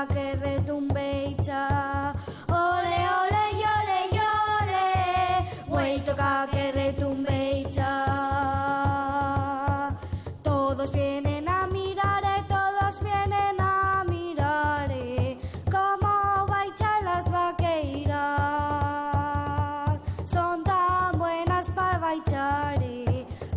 toca que retumbe y cha. Ole, ole, yole, yole, güey, toca que retumbe y cha. Todos vienen a mirar, todos vienen a mirar, cómo bailan las vaqueiras. Son tan buenas para bailar,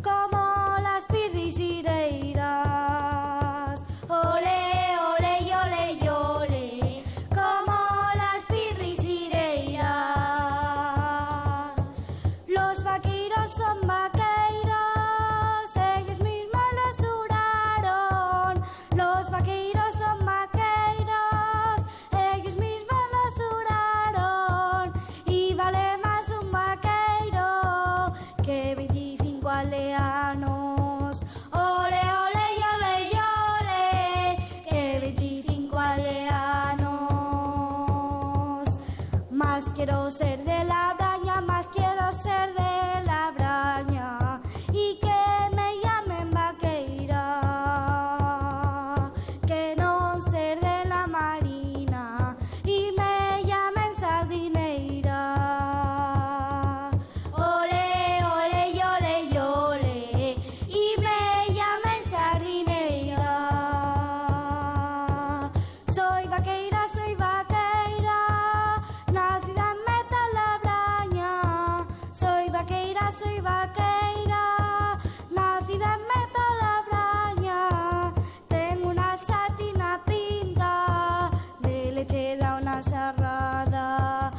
como las pirrisireiras. Ole, ole, yole, yole, como las pirrisireiras. Los vaqueiros son vaqueiros, ellos mismos lo juraron. Los vaqueiros son vaqueiros, ellos mismos lo juraron. Y vale más un vaqueiro que 25 aldeanos. Ole, ole, yole, yole, que 25 aldeanos. Más quiero ser de la braña, más quiero ser de la braña, y que me llamen vaqueira, que no ser de la marina y me llamen sardineira. Ole, ole, yole, yole, y me llamen sardineira. Soy vaqueira, nacida en Metalabraña. Soy vaqueira, nacida en Metalabraña. Tengo una satina pinta de leche da una sarrada.